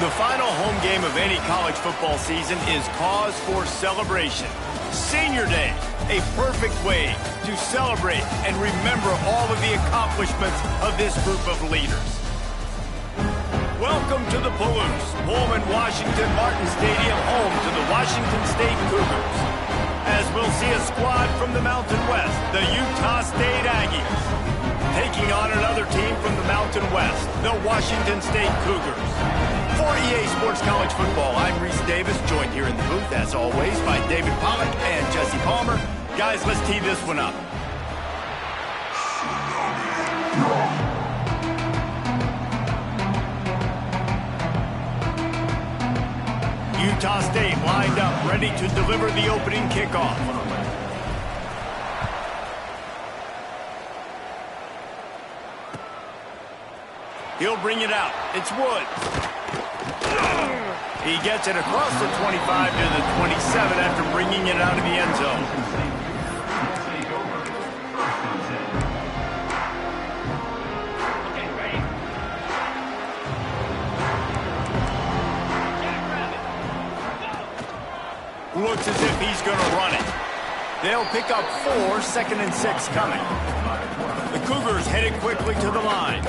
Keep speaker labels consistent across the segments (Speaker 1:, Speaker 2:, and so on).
Speaker 1: The final home game of any college football season is cause for celebration. Senior Day, a perfect way to celebrate and remember all of the accomplishments of this group of leaders. Welcome to the Palouse, Pullman Washington Martin Stadium, home to the Washington State Cougars. As we'll see a squad from the Mountain West, the Utah State Aggies, taking on another team from the Mountain West, the Washington State Cougars. For EA Sports College Football, I'm Reese Davis, joined here in the booth, as always, by David Pollack and Jesse Palmer. Guys, let's tee this one up. Utah State lined up, ready to deliver the opening kickoff. He'll bring it out. It's Woods. He gets it across the 25 to the 27 after bringing it out of the end zone. Looks as if he's going to run it. They'll pick up 4, 2nd and 6 coming. The Cougars headed quickly to the line.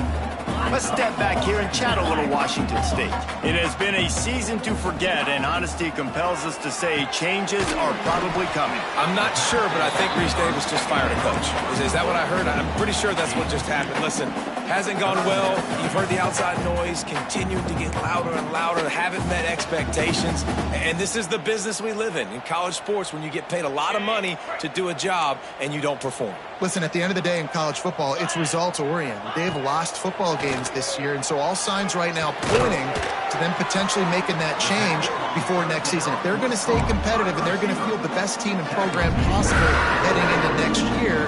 Speaker 1: Let's step back here and chat a little Washington State. It has been a season to forget, and honesty compels us to say changes are probably coming.
Speaker 2: I'm not sure, but I think Reese Davis just fired a coach. Is that what I heard? I'm pretty sure that's what just happened. Listen, hasn't gone well. You've heard the outside noise, continued to get louder and louder, haven't met expectations. And this is the business we live in college sports, when you get paid a lot of money to do a job and you don't perform.
Speaker 3: Listen, at the end of the day in college football, it's results-oriented. They've lost football games this year, and so all signs right now pointing to them potentially making that change before next season. If they're going to stay competitive and they're going to field the best team and program possible heading into next year,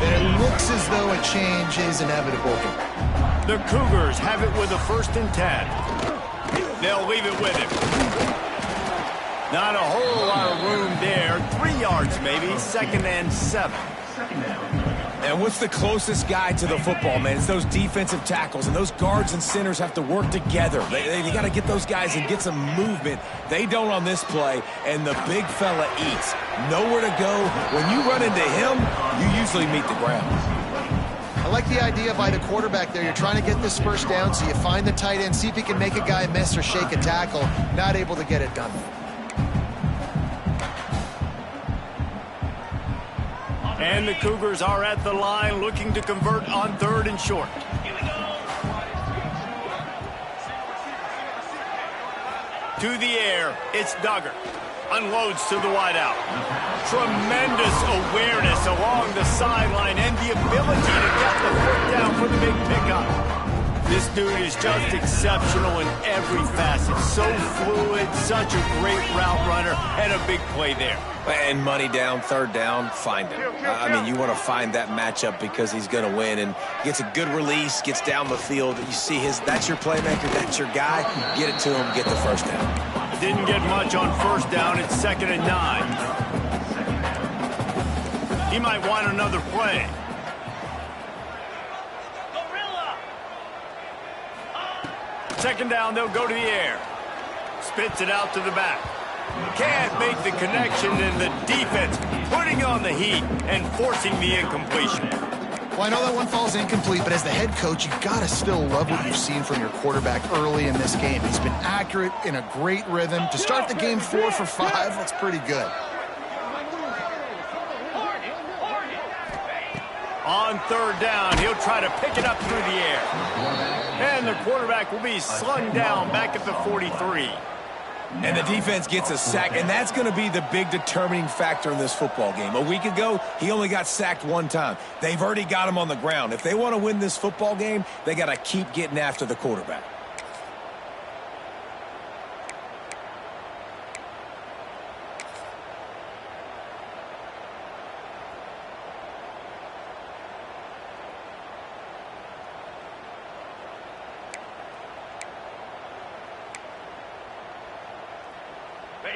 Speaker 3: then it looks as though a change is inevitable.
Speaker 1: The Cougars have it with a 1st and 10. They'll leave it with him. Not a whole lot of room there. 3 yards maybe, 2nd and 7.
Speaker 2: And what's the closest guy to the football, man? It's those defensive tackles, and those guards and centers have to work together. They got to get those guys and get some movement. They don't on this play, and the big fella eats. Nowhere to go. When you run into him, you usually meet the ground.
Speaker 3: I like the idea by the quarterback there. You're trying to get this first down, so you find the tight end, see if he can make a guy miss or shake a tackle. Not able to get it done.
Speaker 1: And the Cougars are at the line looking to convert on 3rd and short. To the air, it's Duggar. Unloads to the wideout. Tremendous awareness along the sideline and the ability to get the foot down for the big pickup. This dude is just exceptional in every facet. So fluid, such a great route runner, and a big play there.
Speaker 2: And money down, 3rd down, find him. I mean, you want to find that matchup because he's going to win, and gets a good release, gets down the field. You see that's your playmaker, that's your guy. Get it to him, get the 1st down.
Speaker 1: Didn't get much on 1st down. It's 2nd and 9. He might want another play. Second down, they'll go to the air. Spits it out to the back. Can't make the connection, and the defense putting on the heat and forcing the incompletion.
Speaker 3: Well, I know that one falls incomplete, but as the head coach, you've got to still love what you've seen from your quarterback early in this game. He's been accurate, in a great rhythm. To start the game 4 for 5, that's pretty good.
Speaker 1: On 3rd down, he'll try to pick it up through the air. And the quarterback will be slung down back at the 43.
Speaker 2: And the defense gets a sack, and that's going to be the big determining factor in this football game. A week ago, he only got sacked 1 time. They've already got him on the ground. If they want to win this football game, they got to keep getting after the quarterback.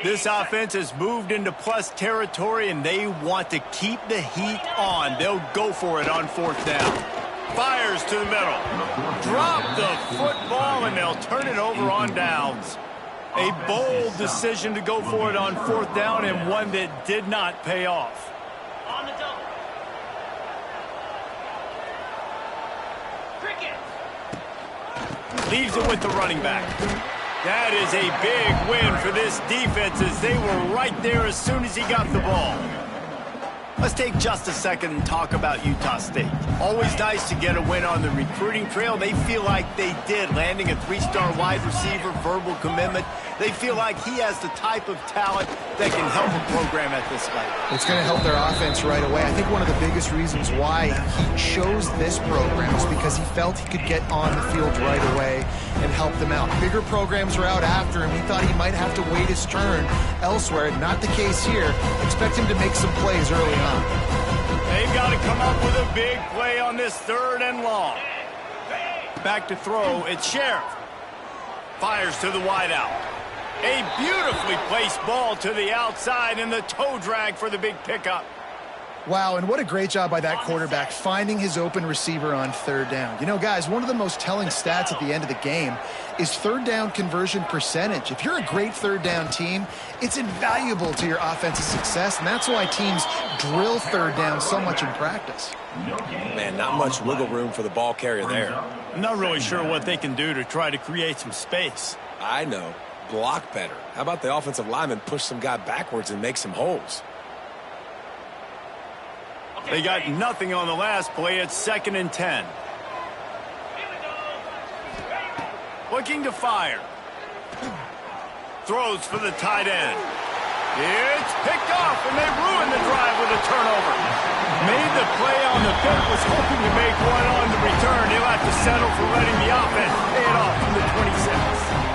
Speaker 1: This offense has moved into plus territory, and they want to keep the heat on. They'll go for it on 4th down. Fires to the middle. Drop the football, and they'll turn it over on downs. A bold decision to go for it on 4th down, and one that did not pay off.
Speaker 4: On the double. Cricket.
Speaker 1: Leaves it with the running back. That is a big win for this defense, as they were right there as soon as he got the ball. Let's take just a second and talk about Utah State. Always nice to get a win on the recruiting trail. They feel like they did, landing a 3-star wide receiver, verbal commitment. They feel like he has the type of talent that can help a program at this level.
Speaker 3: It's going to help their offense right away. I think one of the biggest reasons why he chose this program is because he felt he could get on the field right away and help them out. Bigger programs are out after him. We thought he might have to wait his turn elsewhere. Not the case here. Expect him to make some plays early on.
Speaker 1: They've got to come up with a big play on this 3rd and long. Back to throw, it's Sheriff. Fires to the wideout. A beautifully placed ball to the outside, and the toe drag for the big pickup.
Speaker 3: Wow, and what a great job by that quarterback finding his open receiver on 3rd down. You know, guys, one of the most telling stats at the end of the game is 3rd down conversion percentage. If you're a great 3rd down team, it's invaluable to your offensive success, and that's why teams drill 3rd down so much in practice.
Speaker 2: Man, not much wiggle room for the ball carrier there.
Speaker 1: I'm not really sure what they can do to try to create some space.
Speaker 2: I know. Block better. How about the offensive lineman push some guy backwards and make some holes?
Speaker 1: They got nothing on the last play. It's 2nd and 10. Looking to fire. Throws for the tight end. It's picked off, and they ruined the drive with a turnover. Made the play on the pick, was hoping to make one on the return. He'll have to settle for letting the offense pay it off from the 26.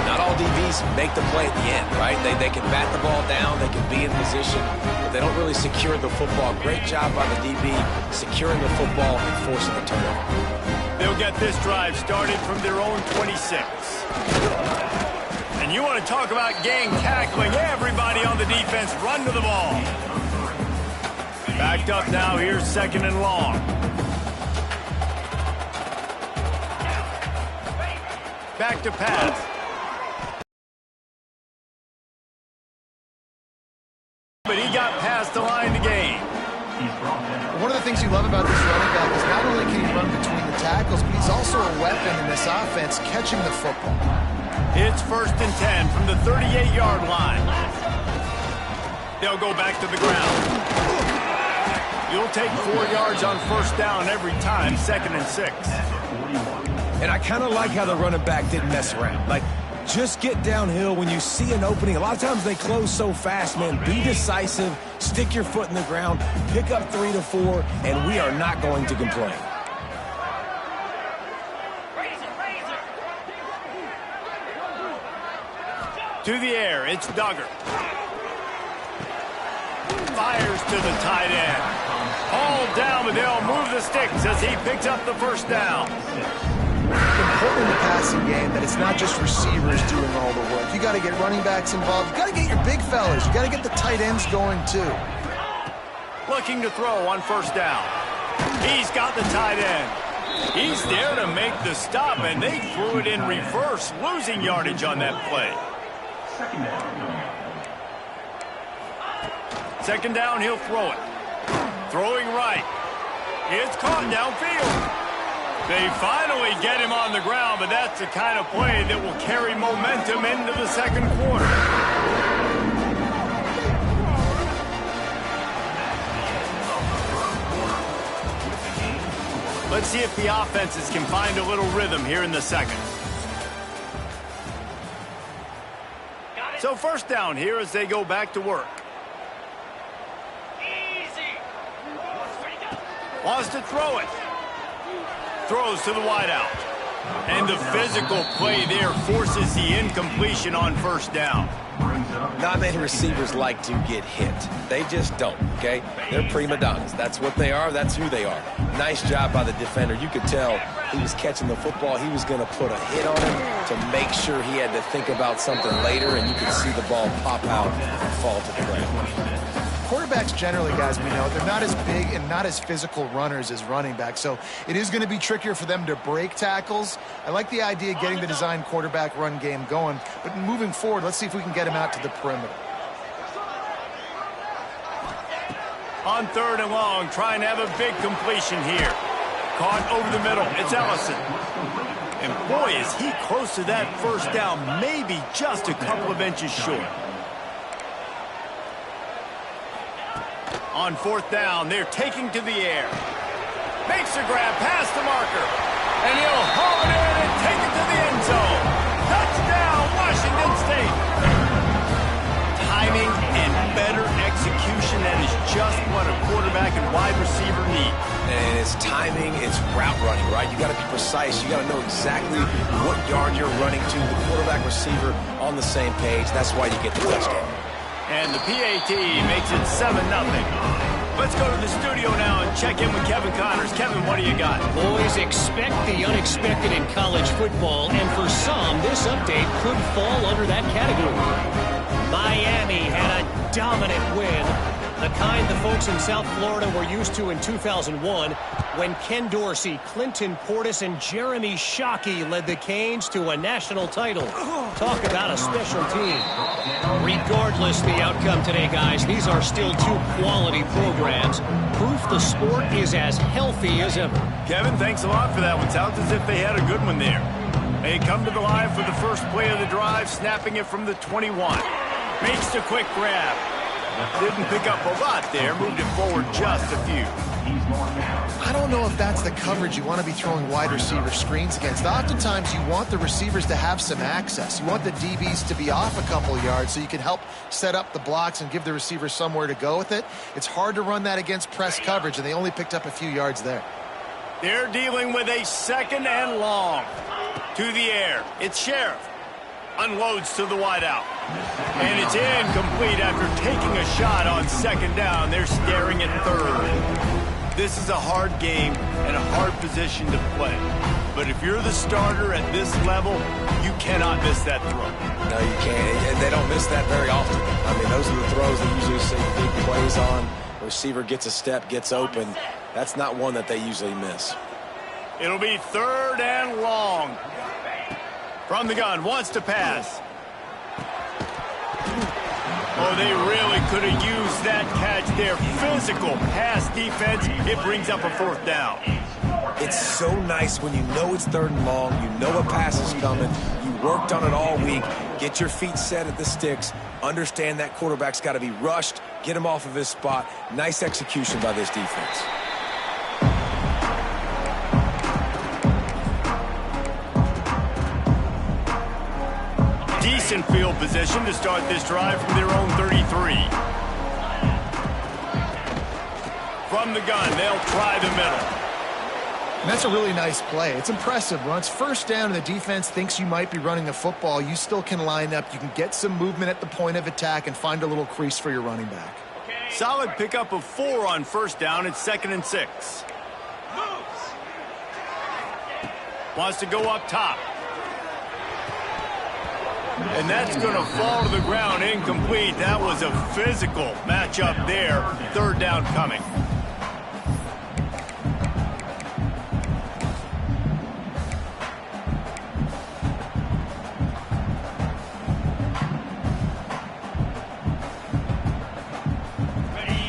Speaker 2: Not all DBs make the play at the end, right? They can bat the ball down, they can be in position, but they don't really secure the football. Great job by the DB securing the football and forcing the turnover.
Speaker 1: They'll get this drive started from their own 26. And you want to talk about gang tackling. Everybody on the defense run to the ball. Backed up now. Here's 2nd and long. Back to pass. But he got past the line to gain.
Speaker 3: One of the things you love about this running back is not only can he run between the tackles, but he's also a weapon in this offense catching the football.
Speaker 1: It's 1st and 10 from the 38-yard line. They'll go back to the ground. You'll take 4 yards on 1st down every time, 2nd and 6.
Speaker 2: And I kind of like how the running back didn't mess around. Like, just get downhill when you see an opening. A lot of times they close so fast, man. Be decisive, stick your foot in the ground, pick up 3 to 4, and we are not going to complain.
Speaker 1: To the air, it's Duggar. Fires to the tight end. All down, but they'll move the sticks as he picks up the 1st down.
Speaker 3: Important in the passing game that it's not just receivers doing all the work. You got to get running backs involved. You got to get your big fellas. You got to get the tight ends going too.
Speaker 1: Looking to throw on 1st down. He's got the tight end. He's there to make the stop, and they threw it in reverse, losing yardage on that play. 2nd down, he'll throw it. Throwing right. It's caught downfield. They finally get him on the ground, but that's the kind of play that will carry momentum into the 2nd quarter. Let's see if the offenses can find a little rhythm here in the 2nd. So 1st down here as they go back to work. Wants to throw it. Throws to the wideout. And the physical play there forces the incompletion on 1st down.
Speaker 2: Not many receivers like to get hit. They just don't, okay? They're prima donnas. That's what they are. That's who they are. Nice job by the defender. You could tell he was catching the football. He was going to put a hit on him to make sure he had to think about something later, and you could see the ball pop out and fall to the ground.
Speaker 3: quarterbacks generally, guys, we know, they're not as big and not as physical runners as running backs, so it is going to be trickier for them to break tackles. I like the idea of getting the design quarterback run game going, but moving forward, let's see if we can get him out to the perimeter.
Speaker 1: On 3rd and long, trying to have a big completion here. Caught over the middle. It's Ellison. And boy, is he close to that first down, maybe just a couple of inches short. On 4th down, they're taking to the air. Makes a grab past the marker. And he'll haul it in and take it to the end zone. Touchdown, Washington State. Timing and better execution, that is just what a quarterback and wide receiver need.
Speaker 2: And it's timing, it's route running, right? You got to be precise. You got to know exactly what yard you're running to. The quarterback receiver on the same page. That's why you get the touchdown.
Speaker 1: And the PAT makes it 7-0. Let's go to the studio now and check in with Kevin Connors. Kevin, what do you got?
Speaker 4: Boys, expect the unexpected in college football, and for some, this update could fall under that category. Miami had a dominant win, the kind the folks in South Florida were used to in 2001 when Ken Dorsey, Clinton Portis, and Jeremy Shockey led the Canes to a national title. Talk about a special team. Regardless the outcome today, guys, these are still two quality programs. Proof the sport is as healthy as ever.
Speaker 1: Kevin, thanks a lot for that one. Sounds as if they had a good one there. They come to the line for the first play of the drive, snapping it from the 21. Makes the quick grab. Didn't pick up a lot there, moved it forward just a few.
Speaker 3: I don't know if that's the coverage you want to be throwing wide receiver screens against. Oftentimes, you want the receivers to have some access. You want the DBs to be off a couple yards so you can help set up the blocks and give the receiver somewhere to go with it. It's hard to run that against press coverage, and they only picked up a few yards there.
Speaker 1: They're dealing with a 2nd and long. To the air. It's Sheriff. Unloads to the wideout. And it's incomplete after taking a shot on 2nd down. They're staring at 3rd. This is a hard game and a hard position to play. But if you're the starter at this level, you cannot miss that throw.
Speaker 2: No, you can't. And they don't miss that very often. I mean, those are the throws they usually see big plays on. The receiver gets a step, gets open. That's not one that they usually miss.
Speaker 1: It'll be 3rd and long. From the gun, wants to pass. Oh, they really could have used that catch there. Physical pass defense. It brings up a 4th down.
Speaker 2: It's so nice when you know it's 3rd and long. You know a pass is coming. You worked on it all week. Get your feet set at the sticks. Understand that quarterback's got to be rushed. Get him off of his spot. Nice execution by this defense.
Speaker 1: Decent field position to start this drive from their own 33. From the gun, they'll try the middle.
Speaker 3: And that's a really nice play. It's impressive. Once 1st down and the defense thinks you might be running the football, you still can line up. You can get some movement at the point of attack and find a little crease for your running back.
Speaker 1: Solid pickup of 4 on 1st down. It's 2nd and 6. Wants to go up top. And that's going to fall to the ground incomplete. That was a physical matchup there. 3rd down coming.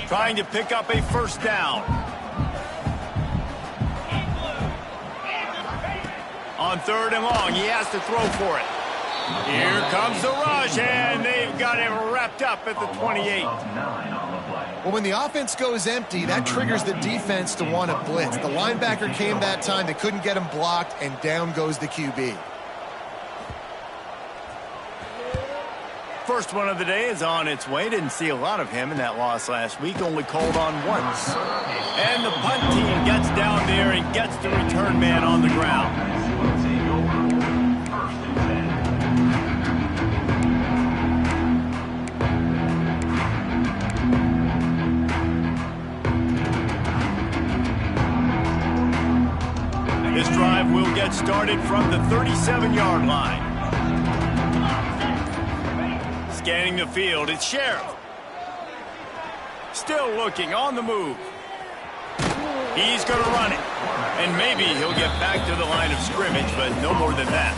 Speaker 1: Trying to pick up a 1st down. On 3rd and long, he has to throw for it. Here comes the rush, and they've got him wrapped up at the 28.
Speaker 3: Well, when the offense goes empty, that triggers the defense to want to blitz. The linebacker came that time. They couldn't get him blocked, and down goes the QB.
Speaker 1: First one of the day is on its way. Didn't see a lot of him in that loss last week. Only called on once. And the punt team gets down there and gets the return man on the ground. This drive will get started from the 37-yard line. Scanning the field, it's Sheriff. Still looking on the move. He's going to run it. And maybe he'll get back to the line of scrimmage, but no more than that.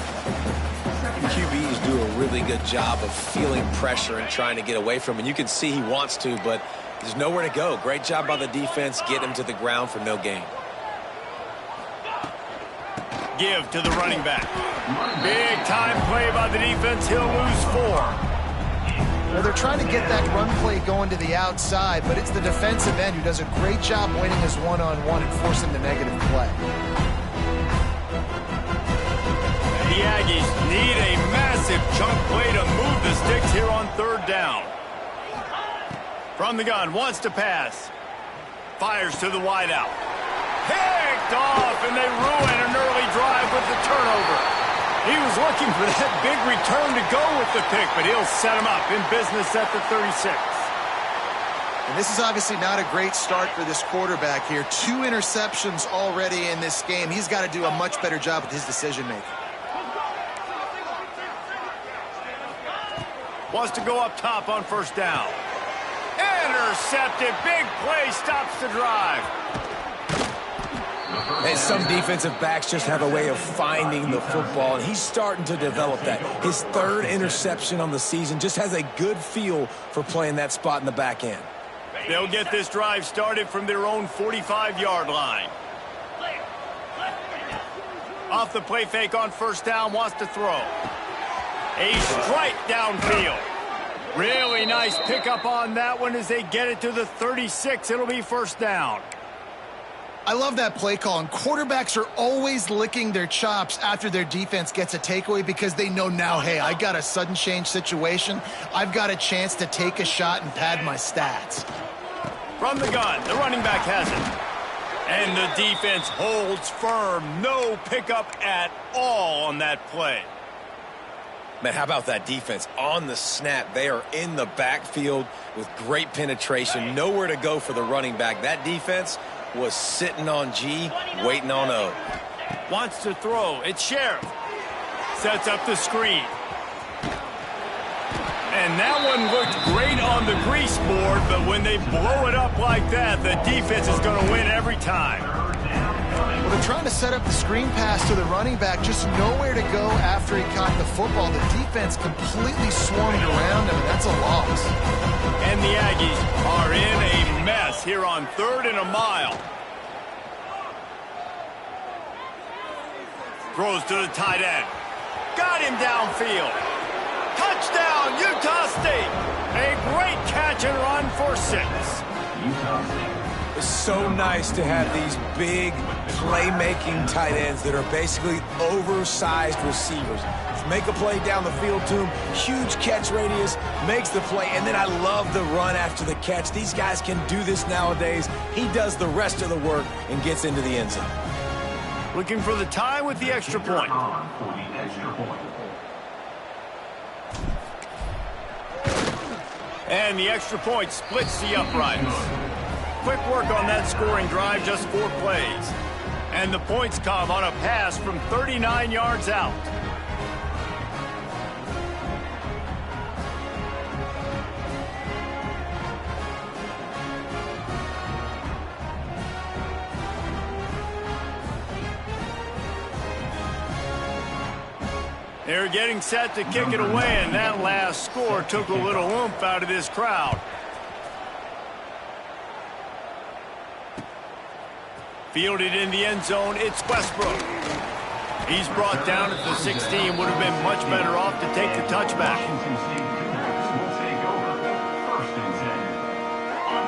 Speaker 2: QBs do a really good job of feeling pressure and trying to get away from him. And you can see he wants to, but there's nowhere to go. Great job by the defense, get him to the ground for no gain.
Speaker 1: Give to the running back. Big time play by the defense. He'll lose 4.
Speaker 3: Well, they're trying to get that run play going to the outside, but it's the defensive end who does a great job winning his one-on-one and forcing the negative play.
Speaker 1: The Aggies need a massive chunk play to move the sticks here on 3rd down. From the gun, wants to pass. Fires to the wideout. Picked off, and they ruin an early drive with the turnover. He was looking for that big return to go with the pick, but he'll set him up in business at the 36.
Speaker 3: And this is obviously not a great start for this quarterback here. 2 interceptions already in this game. He's got to do a much better job with his decision-making.
Speaker 1: Wants to go up top on 1st down. Intercepted. Big play stops the drive.
Speaker 2: And some defensive backs just have a way of finding the football, and he's starting to develop that. His 3rd interception on the season, just has a good feel for playing that spot in the back end.
Speaker 1: They'll get this drive started from their own 45-yard line. Off the play fake on 1st down, wants to throw. A strike downfield. Really nice pickup on that one as they get it to the 36. It'll be 1st down.
Speaker 3: I love that play call, and quarterbacks are always licking their chops after their defense gets a takeaway because they know now, hey, I got a sudden change situation. I've got a chance to take a shot and pad my stats.
Speaker 1: From the gun, the running back has it. And the defense holds firm. No pickup at all on that play.
Speaker 2: Man, how about that defense? On the snap, they are in the backfield with great penetration. Nowhere to go for the running back. That defense was sitting on G, waiting on O.
Speaker 1: Wants to throw. It's Sheriff. Sets up the screen. And that one looked great on the grease board, but when they blow it up like that, the defense is going to win every time.
Speaker 3: Well, they're trying to set up the screen pass to the running back, just nowhere to go after he caught the football. The defense completely swarmed around him, and that's a loss.
Speaker 1: And the Aggies are in a mess here on 3rd and a mile. Throws to the tight end. Got him downfield. Touchdown, Utah State. A great catch and run for 6.
Speaker 2: It's so nice to have these big playmaking tight ends that are basically oversized receivers. Make a play down the field to him, huge catch radius, makes the play, and then I love the run after the catch. These guys can do this nowadays. He does the rest of the work and gets into the end zone.
Speaker 1: Looking for the tie with the extra point. And the extra point splits the uprights. Quick work on that scoring drive, just 4 plays. And the points come on a pass from 39 yards out. They're getting set to kick it away, and that last score took a little oomph out of this crowd. Fielded in the end zone, it's Westbrook. He's brought down at the 16, would have been much better off to take the touchback.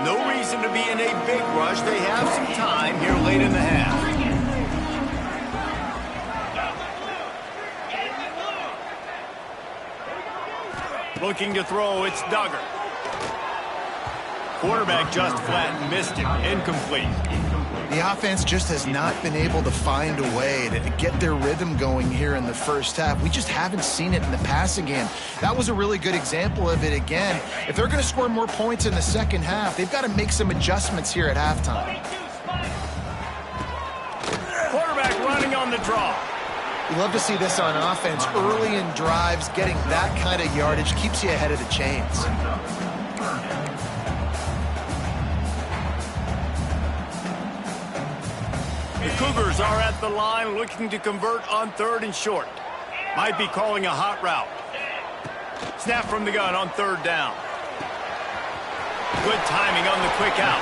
Speaker 1: No reason to be in a big rush. They have some time here late in the half. Looking to throw, it's Duggar. Quarterback just flat and missed him. Incomplete.
Speaker 3: The offense just has not been able to find a way to get their rhythm going here in the first half. We just haven't seen it in the passing game. That was a really good example of it again. If they're going to score more points in the second half, they've got to make some adjustments here at halftime.
Speaker 1: Quarterback running on the draw.
Speaker 3: We love to see this on offense. Early in drives, getting that kind of yardage keeps you ahead of the chains.
Speaker 1: The Cougars are at the line looking to convert on 3rd and short. Might be calling a hot route. Snap from the gun on 3rd down. Good timing on the quick out.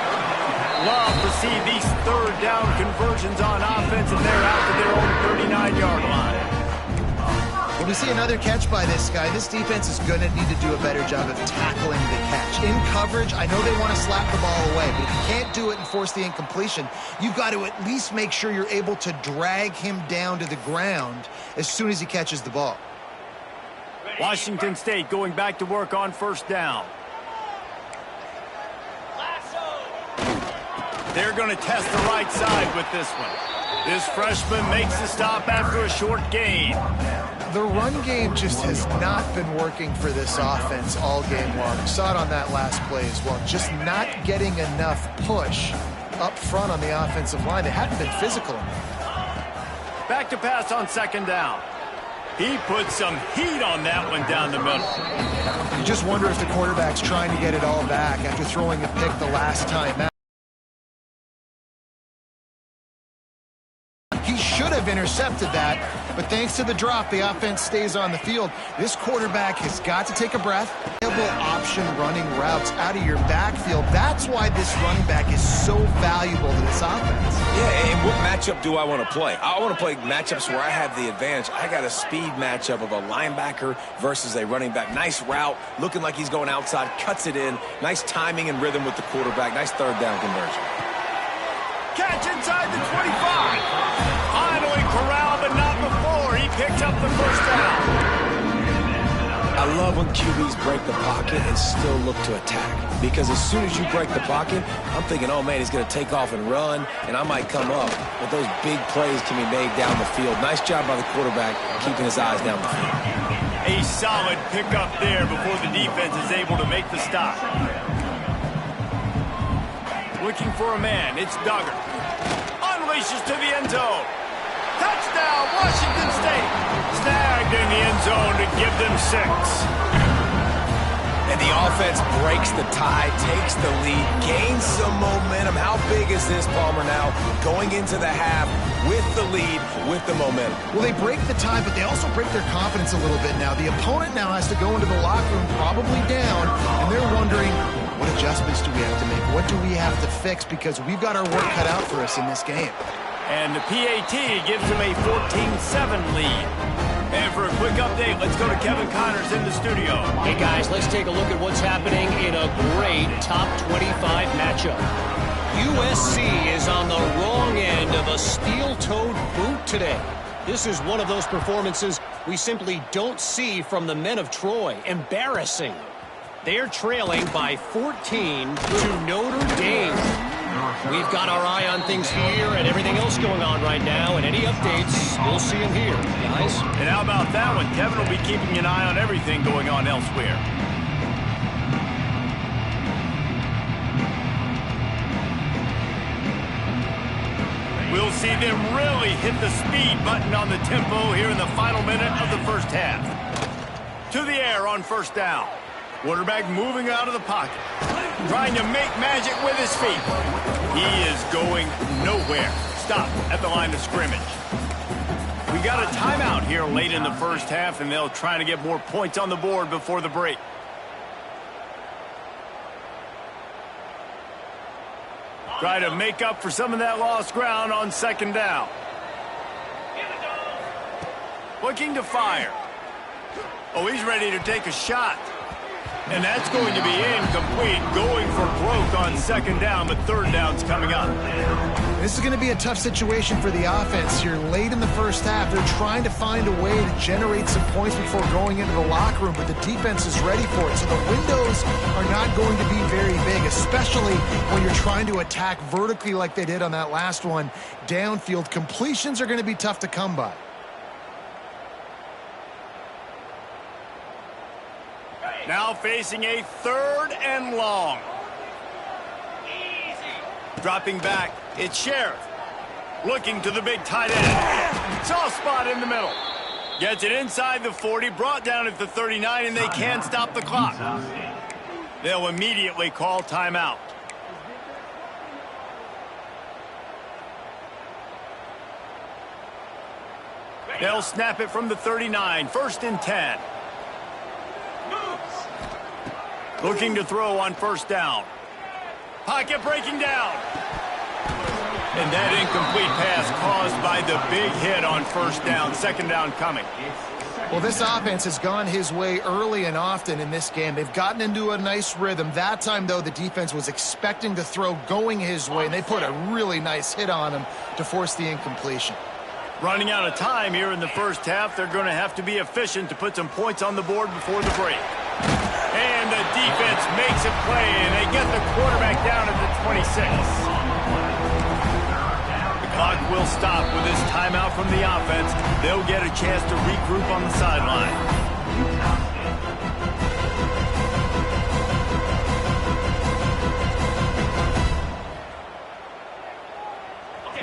Speaker 1: Love to see these 3rd down conversions on offense, and they're out to their own 39-yard line.
Speaker 3: When we see another catch by this guy, this defense is going to need to do a better job of tackling the catch. In coverage, I know they want to slap the ball away, but if you can't do it and force the incompletion, you've got to at least make sure you're able to drag him down to the ground as soon as he catches the ball.
Speaker 1: Washington State going back to work on 1st down. They're going to test the right side with this one. This freshman makes the stop after a short gain.
Speaker 3: The run game just has not been working for this offense all game long. We saw it on that last play as well. Just not getting enough push up front on the offensive line. They haven't been physical enough.
Speaker 1: Back to pass on 2nd down. He put some heat on that one down the middle.
Speaker 3: You just wonder if the quarterback's trying to get it all back after throwing a pick the last time out. He should have intercepted that, but thanks to the drop, the offense stays on the field. This quarterback has got to take a breath. Option running routes out of your backfield. That's why this running back is so valuable to this offense.
Speaker 2: Yeah, and what matchup do I want to play? I want to play matchups where I have the advantage. I got a speed matchup of a linebacker versus a running back. Nice route, looking like he's going outside, cuts it in. Nice timing and rhythm with the quarterback. Nice 3rd down conversion.
Speaker 1: Catch inside the 25. Finally corralled, but not before. He picked up the 1st down.
Speaker 2: I love when QBs break the pocket and still look to attack. Because as soon as you break the pocket, I'm thinking, oh, man, he's going to take off and run, and I might come up. But those big plays can be made down the field. Nice job by the quarterback keeping his eyes down the field.
Speaker 1: A solid pickup there before the defense is able to make the stop. Looking for a man. It's Duggar. Unleashes to the end zone. Touchdown, Washington State. Snagged in the end zone to give them 6.
Speaker 2: And the offense breaks the tie, takes the lead, gains some momentum. How big is this, Palmer, now? Going into the half with the lead, with the momentum.
Speaker 3: Well, they break the tie, but they also break their confidence a little bit now. The opponent now has to go into the locker room probably down, and they're wondering, what adjustments do we have to make? What do we have to fix? Because we've got our work cut out for us in this game.
Speaker 1: And the PAT gives them a 14-7 lead. And for a quick update, let's go to Kevin Connors in the studio.
Speaker 4: Hey, guys, let's take a look at what's happening in a great top 25 matchup. USC is on the wrong end of a steel-toed boot today. This is one of those performances we simply don't see from the men of Troy. Embarrassing. They're trailing by 14 to Notre Dame. We've got our eye on things here and everything else going on right now, and any updates, you'll see them here, guys.
Speaker 1: And how about that one? Kevin will be keeping an eye on everything going on elsewhere. We'll see them really hit the speed button on the tempo here in the final minute of the 1st half. To the air on 1st down. Quarterback moving out of the pocket. Trying to make magic with his feet. He is going nowhere. Stop at the line of scrimmage. We got a timeout here late in the 1st half, and they'll try to get more points on the board before the break. Try to make up for some of that lost ground on 2nd down. Looking to fire. Oh, he's ready to take a shot. And that's going to be incomplete, going for broke on 2nd down, but 3rd down's coming up.
Speaker 3: This is going to be a tough situation for the offense here late in the 1st half. They're trying to find a way to generate some points before going into the locker room, but the defense is ready for it. So the windows are not going to be very big, especially when you're trying to attack vertically like they did on that last one. Downfield completions are going to be tough to come by.
Speaker 1: Now facing a 3rd and long. Dropping back, it's Sheriff. Looking to the big tight end. Soft spot in the middle. Gets it inside the 40, brought down at the 39, and they can't stop the clock. They'll immediately call timeout. They'll snap it from the 39, 1st and 10. Looking to throw on 1st down. Pocket breaking down. And that incomplete pass caused by the big hit on 1st down, 2nd down coming.
Speaker 3: Well, this offense has gone his way early and often in this game. They've gotten into a nice rhythm. That time, though, the defense was expecting to throw going his way, and they put a really nice hit on him to force the incompletion.
Speaker 1: Running out of time here in the 1st half, they're going to have to be efficient to put some points on the board before the break. And the defense makes a play, and they get the quarterback down at the 26. Clock will stop with this timeout from the offense. They'll get a chance to regroup on the sideline.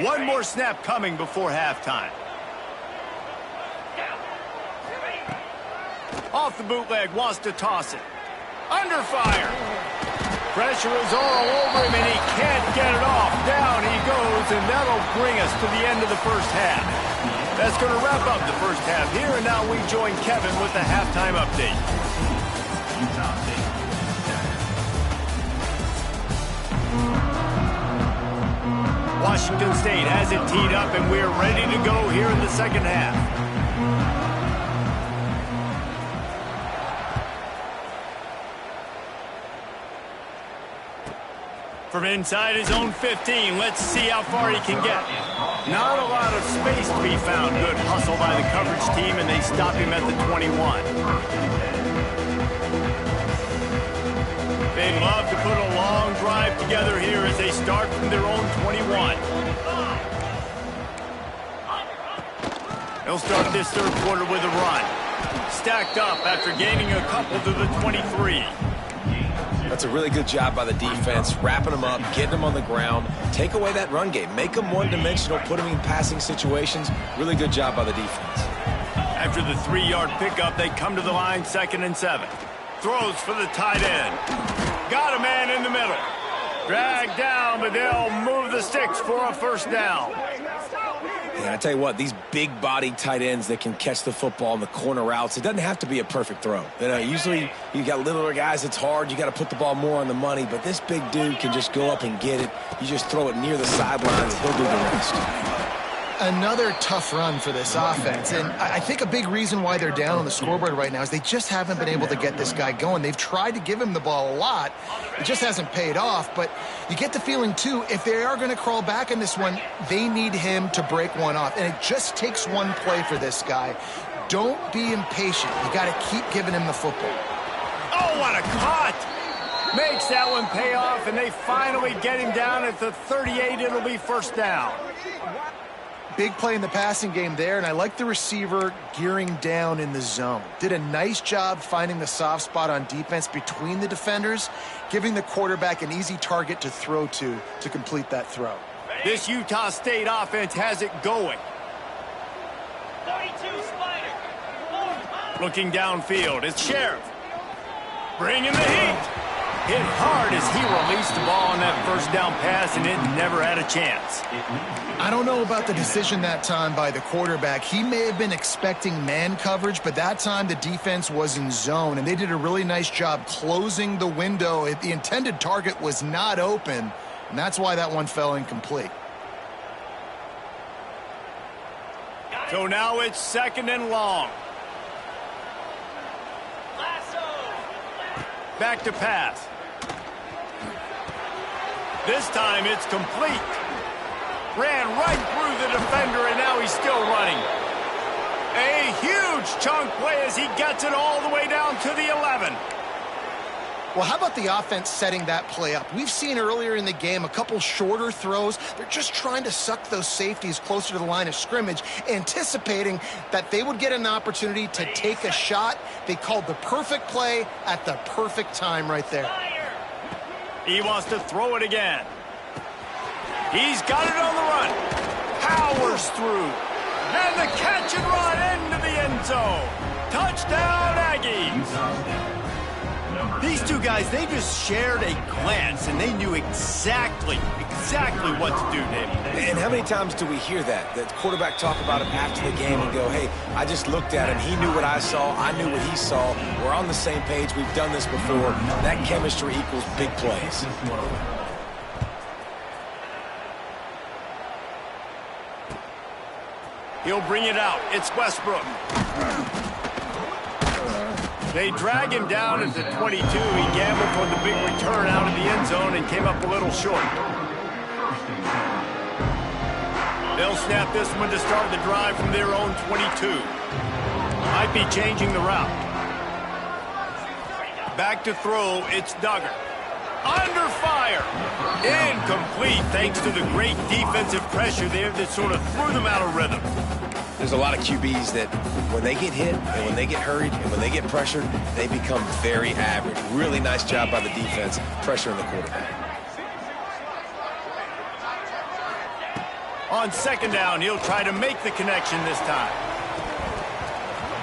Speaker 1: One more snap coming before halftime. Off the bootleg, wants to toss it. Under fire. Pressure is all over him, and he can't get it off. Down he goes, and that'll bring us to the end of the 1st half. That's going to wrap up the 1st half here, and now we join Kevin with the halftime update. Washington State has it teed up, and we're ready to go here in the 2nd half. From inside his own 15, let's see how far he can get. Not a lot of space to be found. Good hustle by the coverage team, and they stop him at the 21. They love to put a long drive together here as they start from their own 21. They'll start this 3rd quarter with a run. Stacked up after gaining a couple to the 23.
Speaker 2: That's a really good job by the defense, wrapping them up, getting them on the ground, take away that run game, make them one-dimensional, put them in passing situations. Really good job by the defense.
Speaker 1: After the 3-yard pickup, they come to the line, 2nd and 7. Throws for the tight end. Got a man in the middle. Dragged down, but they'll move the sticks for a 1st down.
Speaker 2: Yeah, I tell you what, these big-bodied tight ends that can catch the football in the corner routes, it doesn't have to be a perfect throw. You know, usually you got littler guys, it's hard. You got to put the ball more on the money, but this big dude can just go up and get it. You just throw it near the sidelines, he'll do the rest.
Speaker 3: Another tough run for this offense, and I think a big reason why they're down on the scoreboard right now is they just haven't been able to get this guy going. They've tried to give him the ball a lot. It just hasn't paid off, but you get the feeling, too, if they are going to crawl back in this one, they need him to break one off, and it just takes one play for this guy. Don't be impatient. You got to keep giving him the football.
Speaker 1: Oh, what a cut! Makes that one pay off, and they finally get him down at the 38. It'll be 1st down.
Speaker 3: Big play in the passing game there, and I like the receiver gearing down in the zone. Did a nice job finding the soft spot on defense between the defenders, giving the quarterback an easy target to throw to complete that throw.
Speaker 1: This Utah State offense has it going.
Speaker 5: 32 Spider.
Speaker 1: Looking downfield, it's Sheriff. Bringing the heat. Hit hard as he released the ball on that 1st down pass, and it never had a chance.
Speaker 3: I don't know about the decision that time by the quarterback. He may have been expecting man coverage, but that time the defense was in zone, and they did a really nice job closing the window. The intended target was not open, and that's why that one fell incomplete.
Speaker 1: So now it's 2nd and long. Back to pass. This time it's complete. Ran right through the defender, and now he's still running. A huge chunk play as he gets it all the way down to the 11.
Speaker 3: Well, how about the offense setting that play up? We've seen earlier in the game a couple shorter throws. They're just trying to suck those safeties closer to the line of scrimmage, anticipating that they would get an opportunity to take a shot. They called the perfect play at the perfect time right there.
Speaker 1: He wants to throw it again. He's got it on the run. Powers through. And the catch and run into the end zone. Touchdown, Aggies. These two guys, they just shared a glance, and they knew exactly exactly what to do, Dave.
Speaker 2: And how many times do we hear that? The quarterback talk about him after the game and go, hey, I just looked at him. He knew what I saw. I knew what he saw. We're on the same page. We've done this before. That chemistry equals big plays.
Speaker 1: He'll bring it out. It's Westbrook. They drag him down at the 22. He gambled for the big return out of the end zone and came up a little short. They'll snap this one to start the drive from their own 22. Might be changing the route. Back to throw, it's Duggar. Under fire. Incomplete thanks to the great defensive pressure there that sort of threw them out of rhythm.
Speaker 2: There's a lot of QBs that when they get hit and when they get hurried and when they get pressured, they become very average. Really nice job by the defense pressuring the quarterback.
Speaker 1: On second down, he'll try to make the connection this time.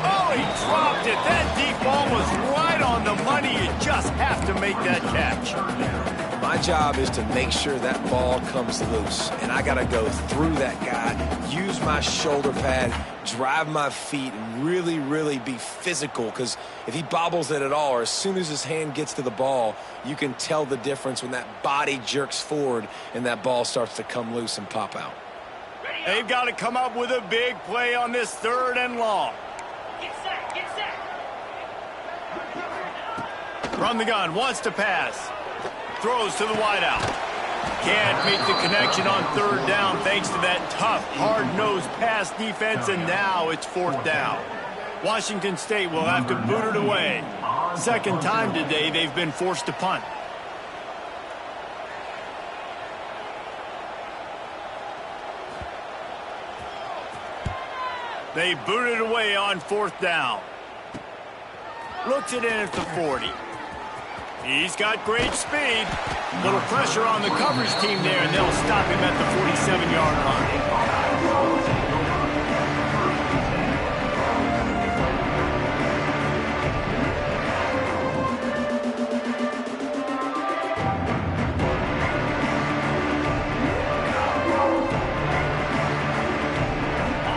Speaker 1: Oh, he dropped it. That deep ball was right on the money. You just have to make that catch.
Speaker 2: My job is to make sure that ball comes loose, and I got to go through that guy, use my shoulder pad, drive my feet, and really, really be physical, because if he bobbles it at all, or as soon as his hand gets to the ball, you can tell the difference when that body jerks forward and that ball starts to come loose and pop out.
Speaker 1: They've got to come up with a big play on this 3rd and long.
Speaker 5: Get set, get set.
Speaker 1: From the gun, wants to pass. Throws to the wideout. Can't make the connection on 3rd down thanks to that tough, hard-nosed pass defense, and now it's 4th down. Washington State will have to boot it away. Second time today they've been forced to punt. They boot it away on 4th down. Looks it in at the 40. He's got great speed. Little pressure on the coverage team there, and they'll stop him at the 47-yard line.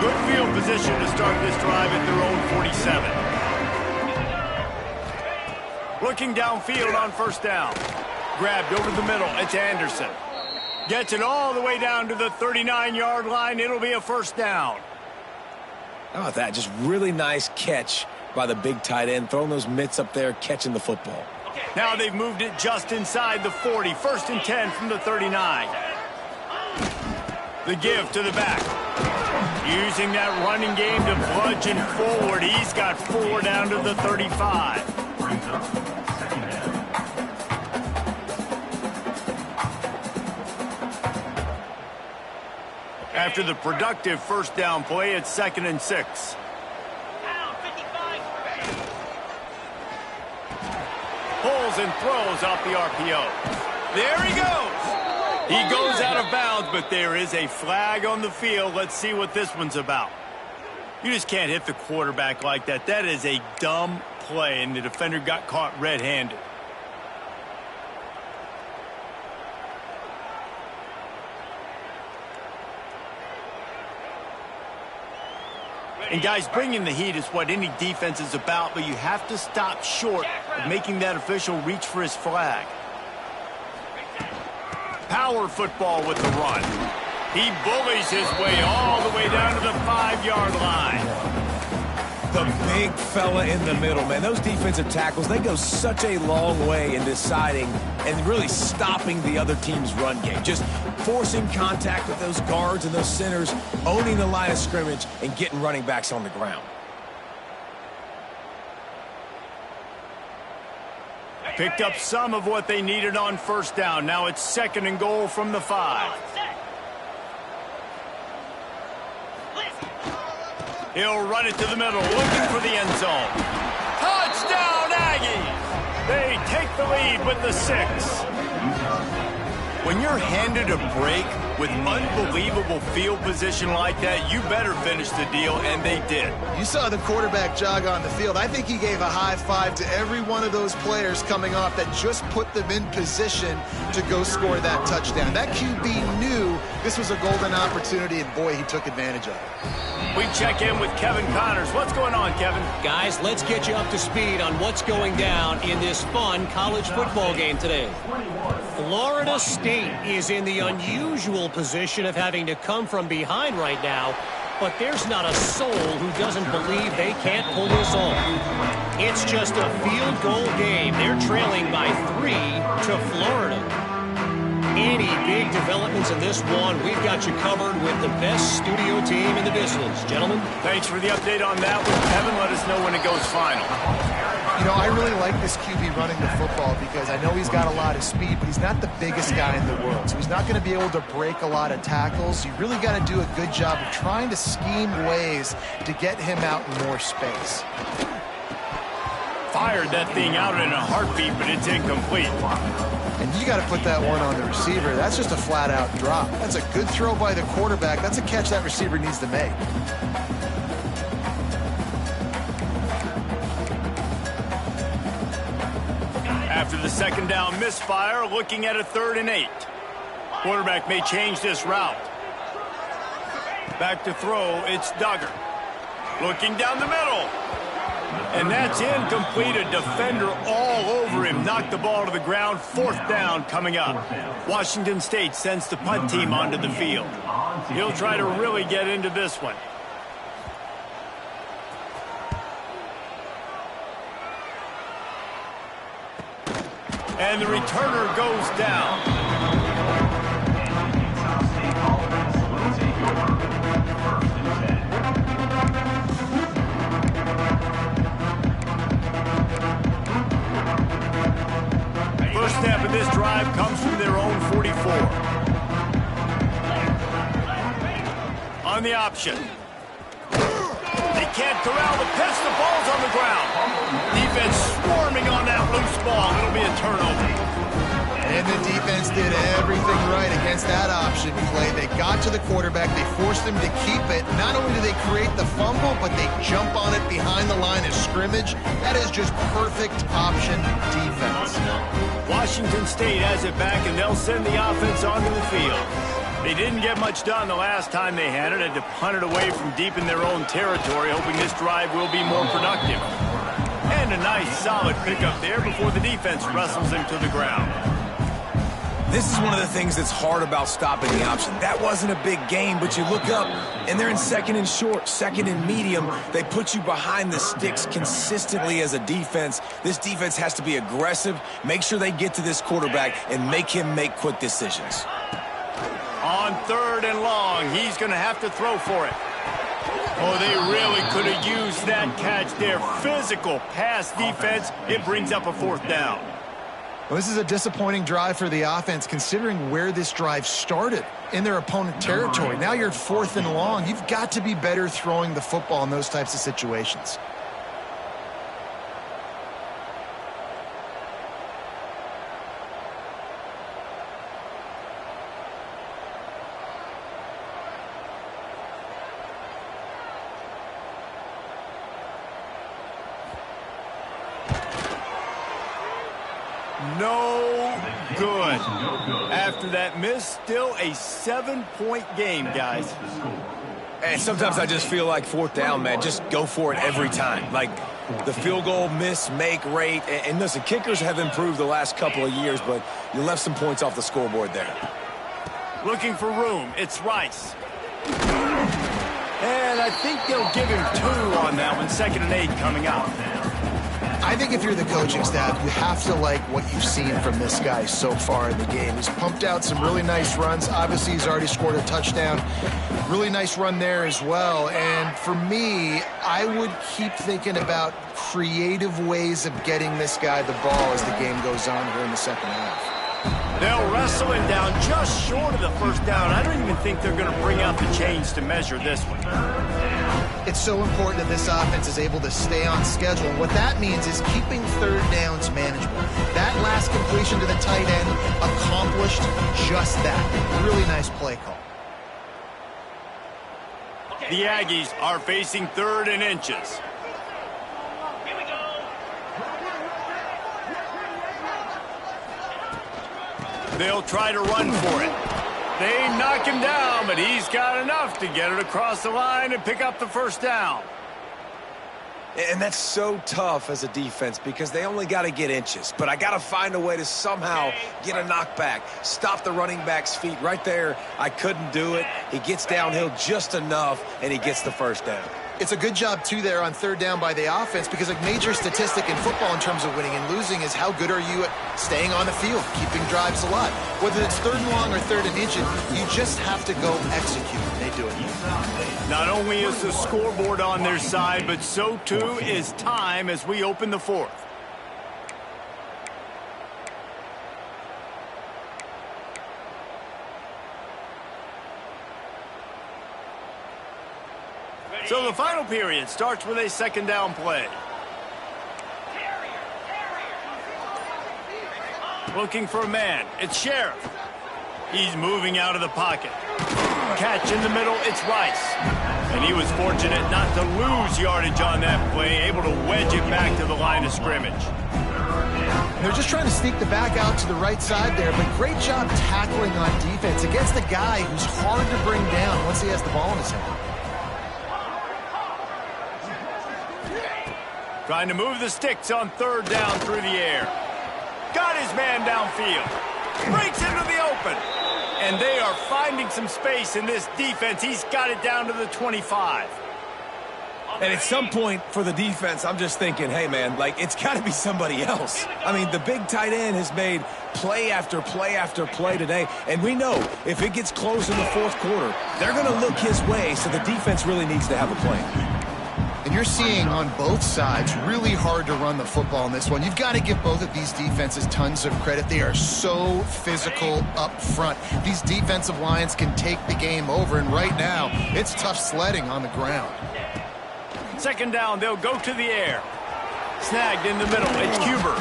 Speaker 1: Good field position to start this drive at their own 47. Looking downfield on 1st down. Grabbed over the middle. It's Anderson. Gets it all the way down to the 39-yard line. It'll be a 1st down.
Speaker 2: How about that? Just really nice catch by the big tight end, throwing those mitts up there, catching the football.
Speaker 1: Now they've moved it just inside the 40. 1st and 10 from the 39. The give to the back. Using that running game to bludgeon forward. He's got 4 down to the 35. After the productive 1st down play, it's 2nd and 6. Pulls and throws off the RPO. There he goes. He goes out of bounds, but there is a flag on the field. Let's see what this one's about. You just can't hit the quarterback like that. That is a dumb play, and the defender got caught red-handed. And guys, bringing the heat is what any defense is about, but you have to stop short of making that official reach for his flag. Power football with the run. He bullies his way all the way down to the 5-yard line.
Speaker 2: The big fella in the middle, man. Those defensive tackles, they go such a long way in deciding and really stopping the other team's run game. Just forcing contact with those guards and those centers, owning the line of scrimmage, and getting running backs on the ground.
Speaker 1: Picked up some of what they needed on 1st down. Now it's 2nd and goal from the 5. He'll run it to the middle, looking for the end zone. Touchdown, Aggies! They take the lead with the 6. When you're handed a break with unbelievable field position like that, you better finish the deal, and they did.
Speaker 3: You saw the quarterback jog on the field. I think he gave a high five to every one of those players coming off that just put them in position to go score that touchdown. That QB knew this was a golden opportunity, and boy, he took advantage of it.
Speaker 1: We check in with Kevin Connors. What's going on, Kevin?
Speaker 4: Guys, let's get you up to speed on what's going down in this fun college football game today. Florida State is in the unusual position of having to come from behind right now, but there's not a soul who doesn't believe they can't pull this off. It's just a field goal game. They're trailing by 3 to Florida. Any big developments in this one, we've got you covered with the best studio team in the business. Gentlemen?
Speaker 1: Thanks for the update on that one, Kevin. Let us know when it goes final.
Speaker 3: You know, I really like this QB running the football because I know he's got a lot of speed, but he's not the biggest guy in the world. So he's not going to be able to break a lot of tackles. You really got to do a good job of trying to scheme ways to get him out in more space.
Speaker 1: Fired that thing out in a heartbeat, but it's incomplete.
Speaker 3: And you got to put that one on the receiver. That's just a flat-out drop. That's a good throw by the quarterback. That's a catch that receiver needs to make.
Speaker 1: After the second down misfire, looking at a 3rd and 8. Quarterback may change this route. Back to throw, it's Duggar. Looking down the middle. And that's incomplete. A defender all over him. Knocked the ball to the ground. 4th down coming up. Washington State sends the punt team onto the field. He'll try to really get into this one. And the returner goes down. First step of this drive comes from their own 44. On the option. They can't corral the pitch. The ball's on the ground. Defense swarming on that loose ball. It'll be a turnover.
Speaker 3: And the defense did everything right against that option play. They got to the quarterback. They forced him to keep it. Not only do they create the fumble, but they jump on it behind the line of scrimmage. That is just perfect option defense.
Speaker 1: Washington State has it back, and they'll send the offense onto the field. They didn't get much done the last time they had it. Had to punt it away from deep in their own territory, hoping this drive will be more productive. And a nice, solid pickup there before the defense wrestles him to the ground.
Speaker 2: This is one of the things that's hard about stopping the option. That wasn't a big gain, but you look up, and they're in 2nd and short, 2nd and medium. They put you behind the sticks consistently as a defense. This defense has to be aggressive, make sure they get to this quarterback, and make him make quick decisions.
Speaker 1: On 3rd and long, he's going to have to throw for it. Oh, they really could have used that catch there. Physical pass defense. It brings up a 4th down.
Speaker 3: Well, this is a disappointing drive for the offense, considering where this drive started, in their opponent territory. Now you're 4th and long. You've got to be better throwing the football in those types of situations.
Speaker 1: No good. After that miss, still a 7-point game, guys.
Speaker 2: And sometimes I just feel like 4th down, man, just go for it every time. Like the field goal miss, make rate. And listen, kickers have improved the last couple of years, but you left some points off the scoreboard there.
Speaker 1: Looking for room. It's Rice. And I think they'll give him 2 on that one. 2nd and 8 coming up.
Speaker 3: I think if you're the coaching staff, you have to like what you've seen from this guy so far in the game. He's pumped out some really nice runs. Obviously, he's already scored a touchdown. Really nice run there as well. And for me, I would keep thinking about creative ways of getting this guy the ball as the game goes on here in the 2nd half.
Speaker 1: They'll wrestle him down just short of the 1st down. I don't even think they're going to bring out the chains to measure this one.
Speaker 3: It's so important that this offense is able to stay on schedule. And what that means is keeping third downs manageable. That last completion to the tight end accomplished just that. Really nice play call.
Speaker 1: The Aggies are facing 3rd and inches.
Speaker 5: Here we go.
Speaker 1: They'll try to run for it. They knock him down, but he's got enough to get it across the line and pick up the first down.
Speaker 2: And that's so tough as a defense because they only got to get inches. But I got to find a way to somehow get a knockback, stop the running back's feet. Right there, I couldn't do it. He gets downhill just enough, and he gets the first down.
Speaker 3: It's a good job, too, there on 3rd down by the offense because a major statistic in football in terms of winning and losing is how good are you at staying on the field, keeping drives alive. Whether it's 3rd and long or 3rd and inches, you just have to go execute. They do it.
Speaker 1: Not only is the scoreboard on their side, but so too is time as we open the 4th. So the final period starts with a 2nd down play. Looking for a man. It's Sheriff. He's moving out of the pocket. Catch in the middle. It's Rice. And he was fortunate not to lose yardage on that play, able to wedge it back to the line of scrimmage.
Speaker 3: They're just trying to sneak the back out to the right side there, but great job tackling on defense against a guy who's hard to bring down once he has the ball in his hand.
Speaker 1: Trying to move the sticks on 3rd down through the air. Got his man downfield. Breaks into the open. And they are finding some space in this defense. He's got it down to the 25.
Speaker 2: And at some point for the defense, I'm just thinking, hey, man, like, it's got to be somebody else. I mean, the big tight end has made play after play after play today. And we know if it gets close in the 4th quarter, they're going to look his way, so the defense really needs to have a plan.
Speaker 3: And you're seeing on both sides really hard to run the football in this one. You've got to give both of these defenses tons of credit. They are so physical up front. These defensive lines can take the game over, and right now, it's tough sledding on the ground.
Speaker 1: 2nd down, they'll go to the air. Snagged in the middle, it's Cuber.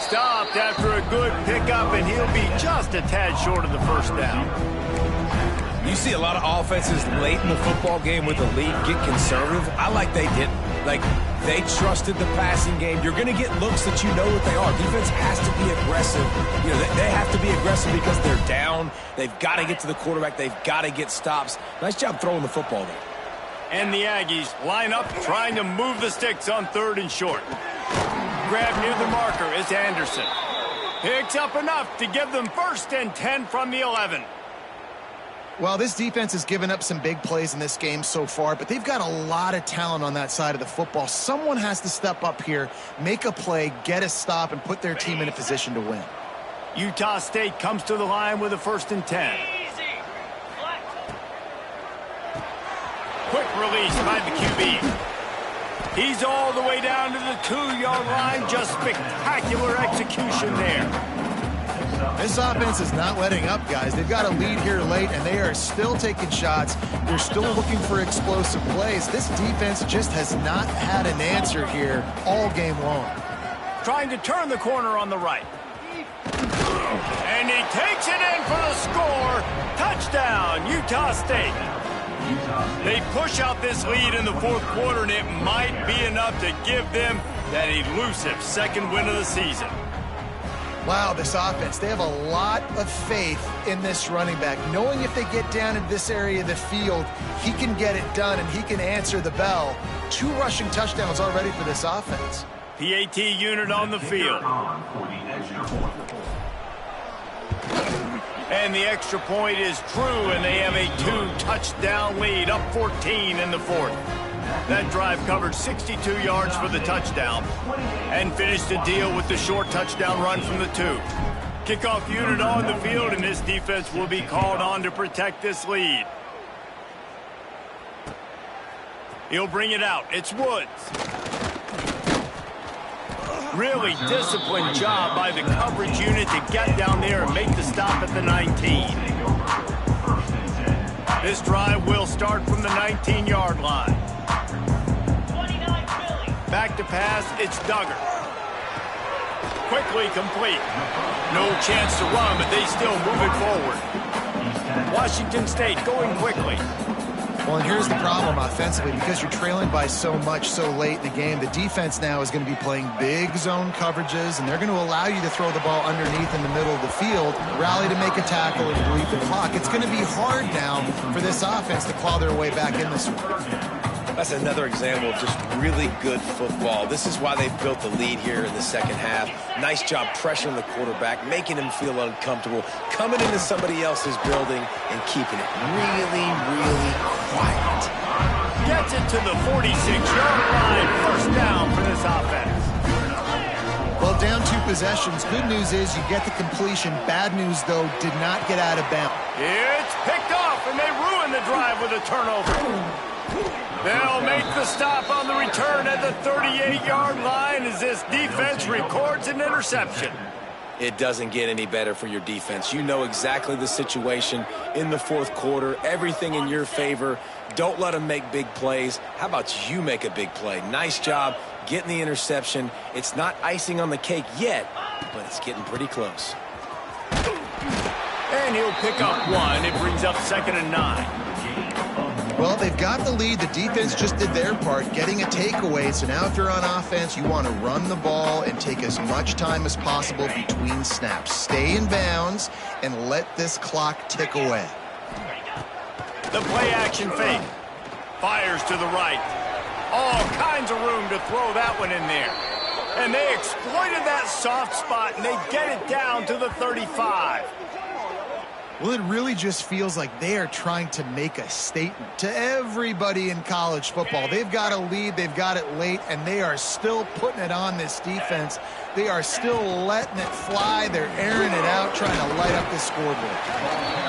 Speaker 1: Stopped after a good pickup, and he'll be just a tad short of the first down.
Speaker 2: You see a lot of offenses late in the football game with the lead get conservative. I like they didn't. Like, they trusted the passing game. You're going to get looks that you know what they are. Defense has to be aggressive. You know, they have to be aggressive because they're down. They've got to get to the quarterback. They've got to get stops. Nice job throwing the football there.
Speaker 1: And the Aggies line up trying to move the sticks on 3rd and short. Grab near the marker is Anderson. Picks up enough to give them 1st and 10 from the 11.
Speaker 3: Well, this defense has given up some big plays in this game so far, but they've got a lot of talent on that side of the football. Someone has to step up here, make a play, get a stop, and put their team in a position to win.
Speaker 1: Utah State comes to the line with a 1st and 10. Quick release by the QB. He's all the way down to the 2-yard line. Just spectacular execution there.
Speaker 3: This offense is not letting up, guys. They've got a lead here late, and they are still taking shots. They're still looking for explosive plays. This defense just has not had an answer here all game long.
Speaker 1: Trying to turn the corner on the right. And he takes it in for the score. Touchdown, Utah State. They push out this lead in the 4th quarter, and it might be enough to give them that elusive 2nd win of the season.
Speaker 3: Wow, this offense, they have a lot of faith in this running back, knowing if they get down in this area of the field, he can get it done and he can answer the bell. 2 rushing touchdowns already for this offense.
Speaker 1: PAT unit on the field. And the extra point is true, and they have a 2-touchdown lead, up 14 in the 4th. That drive covered 62 yards for the touchdown and finished the deal with the short touchdown run from the 2. Kickoff unit on the field, and this defense will be called on to protect this lead. He'll bring it out. It's Woods. Really disciplined job by the coverage unit to get down there and make the stop at the 19. This drive will start from the 19-yard line. Back to pass, it's Duggar. Quickly complete. No chance to run, but they still move it forward. Washington State going quickly.
Speaker 3: Well, and here's the problem offensively. Because you're trailing by so much so late in the game, the defense now is going to be playing big zone coverages, and they're going to allow you to throw the ball underneath in the middle of the field, rally to make a tackle, and bleed the clock. It's going to be hard now for this offense to claw their way back in this one.
Speaker 2: That's another example of just really good football. This is why they built the lead here in the second half. Nice job pressuring the quarterback, making him feel uncomfortable, coming into somebody else's building and keeping it really, really quiet.
Speaker 1: Gets it to the 46-yard line. First down for this offense.
Speaker 3: Well, down 2 possessions. Good news is you get the completion. Bad news, though, did not get out of bounds.
Speaker 1: It's picked off, and they ruin the drive with a turnover. They'll make the stop on the return at the 38-yard line as this defense records an interception.
Speaker 2: It doesn't get any better for your defense. You know exactly the situation in the fourth quarter, everything in your favor. Don't let them make big plays. How about you make a big play? Nice job getting the interception. It's not icing on the cake yet, but it's getting pretty close.
Speaker 1: And he'll pick up 1. It brings up 2nd and 9.
Speaker 3: Well, they've got the lead. The defense just did their part, getting a takeaway. So now if you're on offense, you want to run the ball and take as much time as possible between snaps. Stay in bounds and let this clock tick away.
Speaker 1: The play-action fake. Fires to the right. All kinds of room to throw that one in there. And they exploited that soft spot, and they get it down to the 35.
Speaker 3: Well, it really just feels like they are trying to make a statement to everybody in college football. They've got a lead, they've got it late, and they are still putting it on this defense. They are still letting it fly. They're airing it out, trying to light up the scoreboard.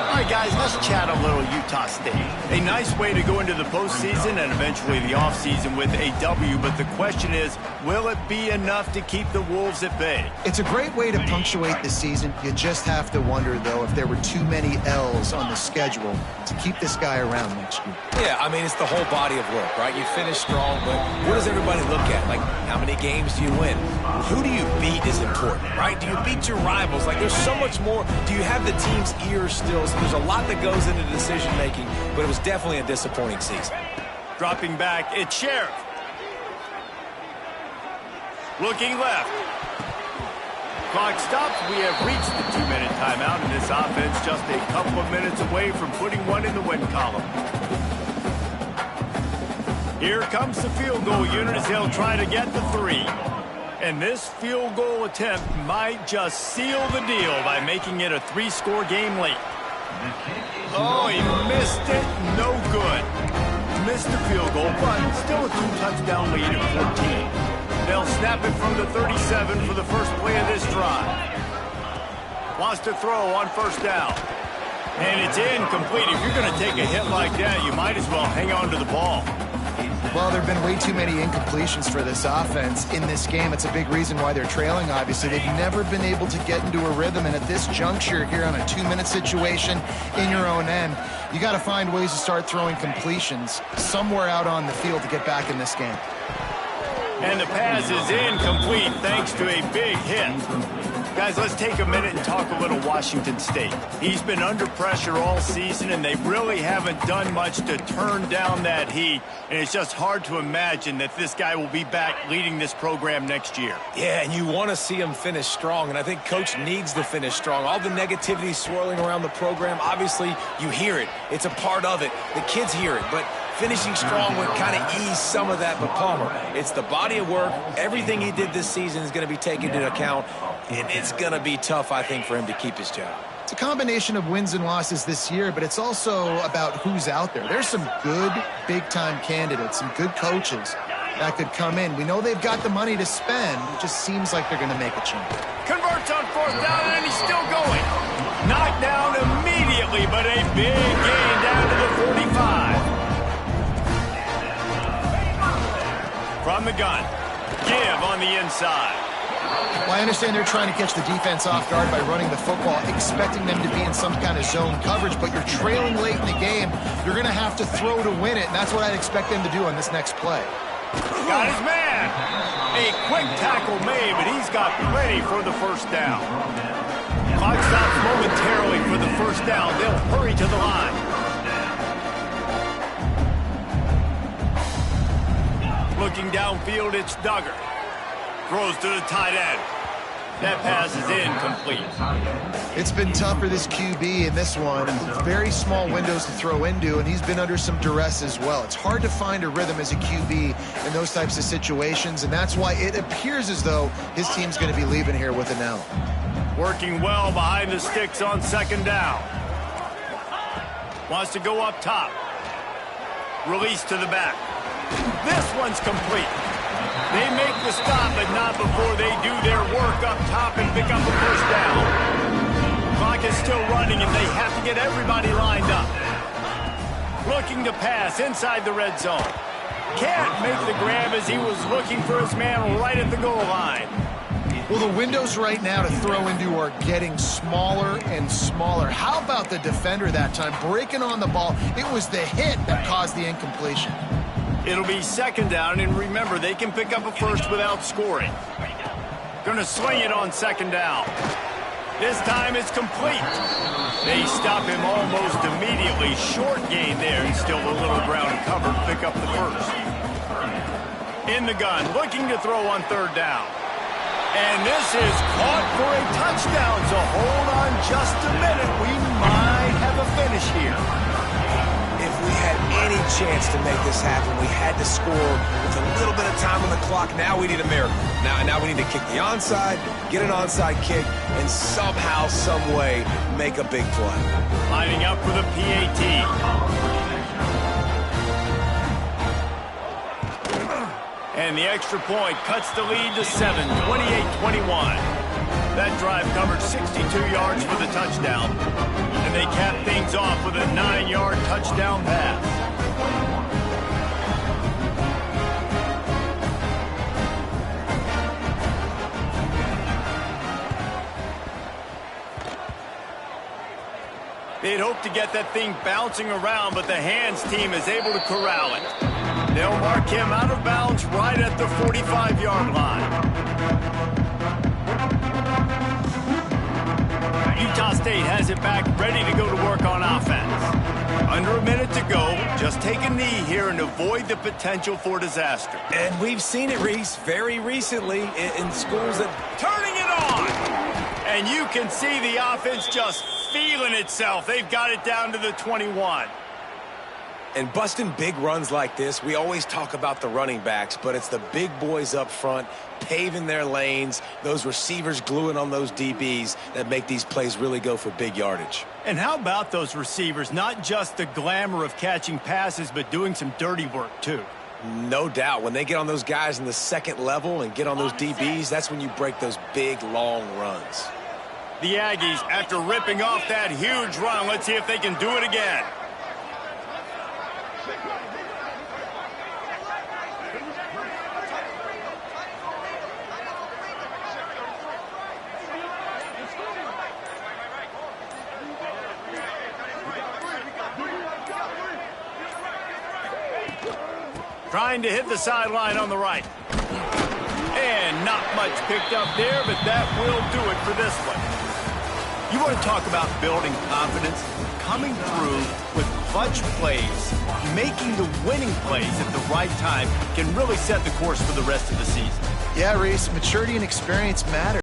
Speaker 1: All right, guys, let's chat a little Utah State. A nice way to go into the postseason and eventually the offseason with a W, but the question is, will it be enough to keep the Wolves at bay?
Speaker 3: It's a great way to punctuate the season. You just have to wonder, though, if there were too many L's on the schedule to keep this guy around next year.
Speaker 2: Yeah, I mean, it's the whole body of work, right? You finish strong, but what does everybody look at? Like, how many games do you win? Who do you beat is important, right? Do you beat your rivals? Like, there's so much more. Do you have the team's ears still? So there's a lot that goes into decision-making, but it was definitely a disappointing season.
Speaker 1: Dropping back, it's Sheriff. Looking left. Clock stops. We have reached the 2-minute timeout, and this offense just a couple of minutes away from putting one in the win column. Here comes the field goal unit as they'll try to get the 3. And this field goal attempt might just seal the deal by making it a 3-score game late. Oh, he missed it. No good. Missed the field goal, but still a 2-touchdown lead at 14. They'll snap it from the 37 for the first play of this drive. Wants to throw on first down. And it's incomplete. If you're going to take a hit like that, you might as well hang on to the ball.
Speaker 3: Well, there have been way too many incompletions for this offense in this game. It's a big reason why they're trailing, obviously. They've never been able to get into a rhythm, and at this juncture here on a 2-minute situation in your own end, you got to find ways to start throwing completions somewhere out on the field to get back in this game.
Speaker 1: And the pass is incomplete thanks to a big hit. Guys, let's take a minute and talk a little Washington State. He's been under pressure all season, and they really haven't done much to turn down that heat. And it's just hard to imagine that this guy will be back leading this program next year.
Speaker 2: Yeah, and you want to see him finish strong, and I think Coach needs to finish strong. All the negativity swirling around the program, obviously, you hear it. It's a part of it. The kids hear it, but finishing strong would kind of ease some of that. But Palmer, it's the body of work. Everything he did this season is going to be taken into account, and it's going to be tough, I think, for him to keep his job.
Speaker 3: It's a combination of wins and losses this year, but it's also about who's out there. There's some good big-time candidates, some good coaches that could come in. We know they've got the money to spend. It just seems like they're going to make a change.
Speaker 1: Converts on fourth down, and he's still going. Knocked down immediately, but a big gain down to the 45. From the gun, give on the inside.
Speaker 3: Well, I understand they're trying to catch the defense off guard by running the football, expecting them to be in some kind of zone coverage, but you're trailing late in the game. You're going to have to throw to win it, and that's what I'd expect them to do on this next play.
Speaker 1: Got his man. Quick tackle made, but he's got plenty for the first down. Clock stops momentarily for the first down. They'll hurry to the line. Looking downfield, it's Duggar. Throws to the tight end. That pass is incomplete.
Speaker 3: It's been tough for this QB in this one. Very small windows to throw into, and he's been under some duress as well. It's hard to find a rhythm as a QB in those types of situations, and that's why it appears as though his team's going to be leaving here with an L.
Speaker 1: Working well behind the sticks on second down. Wants to go up top. Release to the back. This one's complete. They make the stop, but not before they do their work up top and pick up the first down. Clock is still running, and they have to get everybody lined up. Looking to pass inside the red zone. Can't make the grab as he was looking for his man right at the goal line.
Speaker 3: Well, the windows right now to throw into are getting smaller and smaller. How about the defender that time breaking on the ball? It was the hit that caused the incompletion.
Speaker 1: It'll be second down, and remember, they can pick up a first without scoring. Gonna sling it on second down. This time it's complete. They stop him almost immediately. Short gain there, and still a little ground covered. Pick up the first. In the gun, looking to throw on third down. And this is caught for a touchdown, so hold on just a minute. We might have a finish here.
Speaker 2: If we had any chance to make this happen, we had to score with a little bit of time on the clock. Now we need a miracle. Now we need to kick the onside, get an onside kick, and somehow, some way, make a big play.
Speaker 1: Lining up for the PAT. And the extra point cuts the lead to 7, 28-21. That drive covered 62 yards for the touchdown. And they cap things off with a 9-yard touchdown pass. They'd hope to get that thing bouncing around, but the hands team is able to corral it. They'll mark him out of bounds right at the 45-yard line. Utah State has it back, ready to go to work on offense. Under a minute to go, just take a knee here and avoid the potential for disaster.
Speaker 2: And we've seen it, Reese, very recently in schools that...
Speaker 1: Turning it on! And you can see the offense just feeling itself. They've got it down to the 21.
Speaker 2: And busting big runs like this, we always talk about the running backs, but it's the big boys up front, paving their lanes, those receivers gluing on those DBs that make these plays really go for big yardage.
Speaker 1: And how about those receivers? Not just the glamour of catching passes, but doing some dirty work, too.
Speaker 2: No doubt. When they get on those guys in the second level and get on those DBs, that's when you break those big, long runs.
Speaker 1: The Aggies, after ripping off that huge run, let's see if they can do it again. Trying to hit the sideline on the right. And not much picked up there, but that will do it for this one. You want to talk about building confidence? Coming through with clutch plays, making the winning plays at the right time can really set the course for the rest of the season.
Speaker 3: Yeah, Reese, maturity and experience matter.